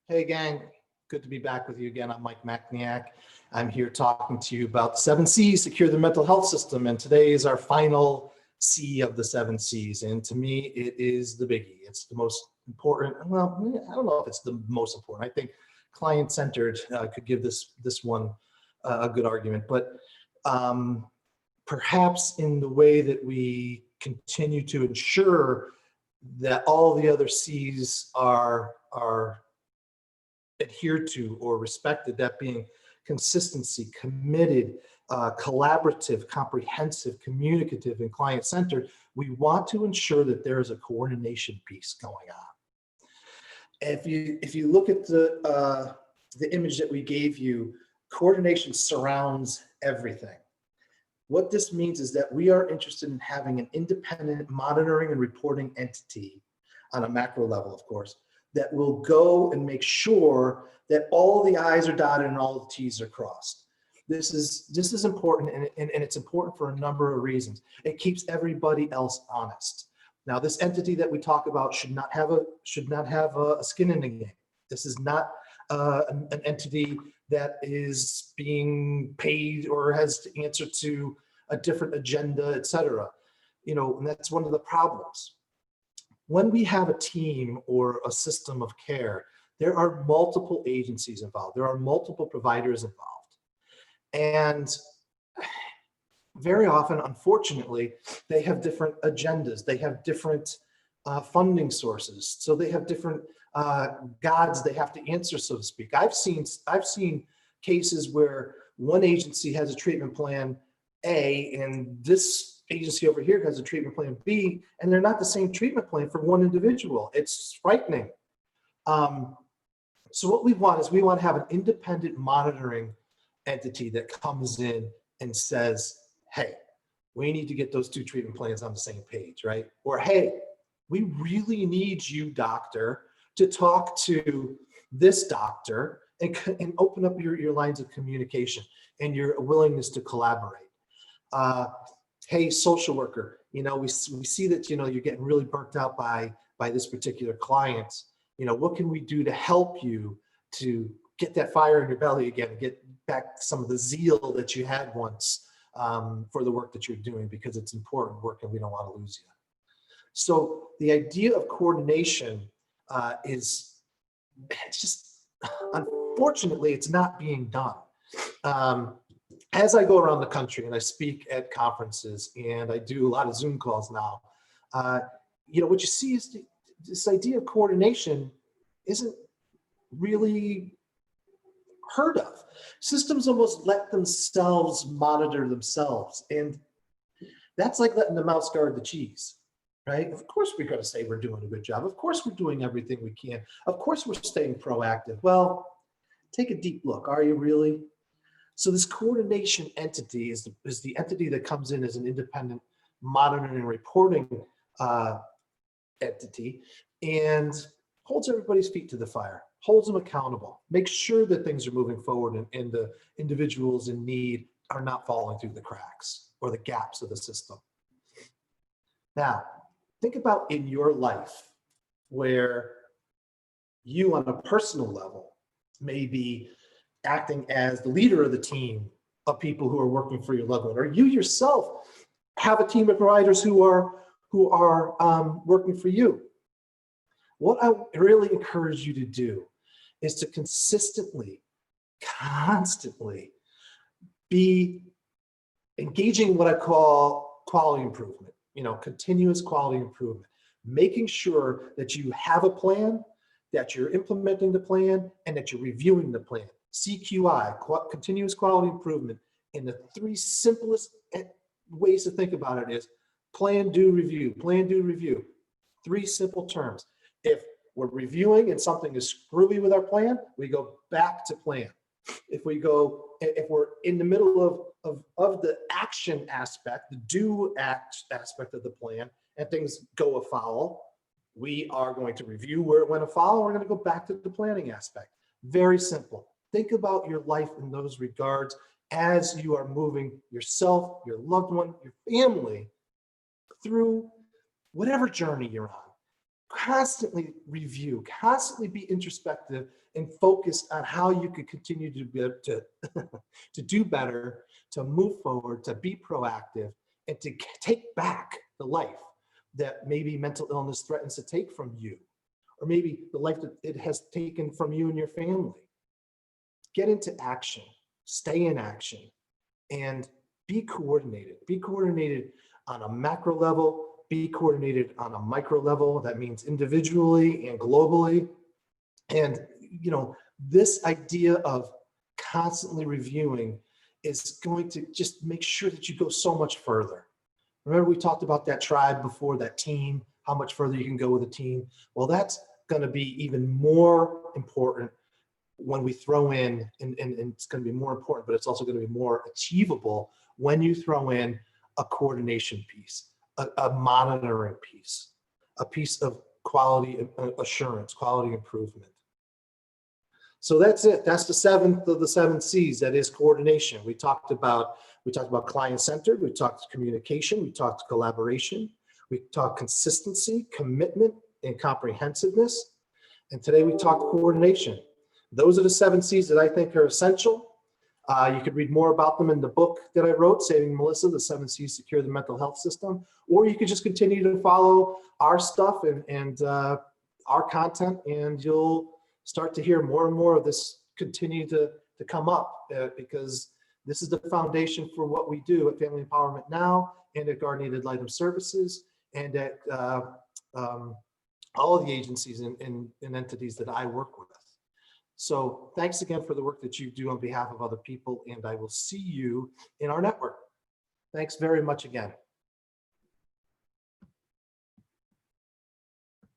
Hey gang, good to be back with you again. I'm Mike Macniak. I'm here talking to you about the 7Cs, secure the mental health system. And today is our final C of the 7Cs. And to me, it is the biggie. It's the most important. Well, I don't know if it's the most important. I think client-centered could give this one a good argument. But perhaps in the way that we continue to ensure that all the other C's are adhered to or respected, that being consistency, committed, collaborative, comprehensive, communicative, and client-centered, we want to ensure that there is a coordination piece going on. If you look at the image that we gave you, coordination surrounds everything. What this means is that we are interested in having an independent monitoring and reporting entity on a macro level, of course, that will go and make sure that all the I's are dotted and all the T's are crossed. This is important, and it's important for a number of reasons. It keeps everybody else honest. Now, this entity that we talk about should not have a skin in the game. This is not an entity that is being paid or has to answer to a different agenda, et cetera. And that's one of the problems. When we have a team or a system of care, there are multiple agencies involved. There are multiple providers involved. And very often, unfortunately, they have different agendas. They have different funding sources. So they have different gods they have to answer, so to speak. I've seen cases where one agency has a treatment plan A, and this agency over here has a treatment plan B, and they're not the same treatment plan for one individual. It's frightening. So what we want to have an independent monitoring entity that comes in and says, hey, we need to get those two treatment plans on the same page, right? Or, hey, we really need you, doctor, to talk to this doctor and open up your lines of communication and your willingness to collaborate. Hey, social worker, we see that, you're getting really burnt out by this particular client. What can we do to help you to get that fire in your belly again and get back some of the zeal that you had once for the work that you're doing, because it's important work and we don't want to lose you. So the idea of coordination it's just, unfortunately, it's not being done. As I go around the country and I speak at conferences and I do a lot of Zoom calls now, what you see is this idea of coordination isn't really heard of. Systems almost let themselves monitor themselves, and that's like letting the mouse guard the cheese, right? Of course we're going to say we're doing a good job. Of course we're doing everything we can. Of course we're staying proactive. Well, take a deep look. Are you really? So this coordination entity is the entity that comes in as an independent monitoring and reporting entity and holds everybody's feet to the fire, holds them accountable, makes sure that things are moving forward and the individuals in need are not falling through the cracks or the gaps of the system. Now, think about in your life where you on a personal level may be acting as the leader of the team of people who are working for your loved one, or you yourself have a team of providers who are working for you. What I really encourage you to do is to consistently, constantly be engaging in what I call quality improvement, continuous quality improvement, making sure that you have a plan, that you're implementing the plan, and that you're reviewing the plan. CQI, continuous quality improvement, and the three simplest ways to think about it is plan, do, review, plan, do, review. Three simple terms. If we're reviewing and something is screwy with our plan, we go back to plan. If we're in the middle of the action aspect, the do aspect of the plan, and things go afoul, we are going to review where it went afoul, and we're going to go back to the planning aspect. Very simple. Think about your life in those regards as you are moving yourself, your loved one, your family through whatever journey you're on. constantly review, constantly be introspective and focused on how you could continue to be to do better, to move forward, to be proactive, and to take back the life that maybe mental illness threatens to take from you, or maybe the life that it has taken from you and your family. Get into action, stay in action, and be coordinated. Be coordinated on a macro level, be coordinated on a micro level. That means individually and globally. And, this idea of constantly reviewing is going to just make sure that you go so much further. Remember, we talked about that tribe before, that team, how much further you can go with a team. Well, that's going to be even more important when we throw in, and it's going to be more important, but it's also going to be more achievable when you throw in a coordination piece, a monitoring piece, a piece of quality assurance, quality improvement. So that's it. That's the seventh of the 7 C's. That is coordination. We talked about client-centered. We talked communication. We talked collaboration. We talked consistency, commitment, and comprehensiveness. And today we talked coordination. Those are the 7 C's that I think are essential. You could read more about them in the book that I wrote, Saving Melissa, The 7 C's to Secure the Mental Health System. Or you could just continue to follow our stuff and our content, and you'll start to hear more and more of this continue to come up, because this is the foundation for what we do at Family Empowerment Now and at Guardian Ad Litem Services and at all of the agencies and entities that I work with. So thanks again for the work that you do on behalf of other people, and I will see you in our network. Thanks very much again.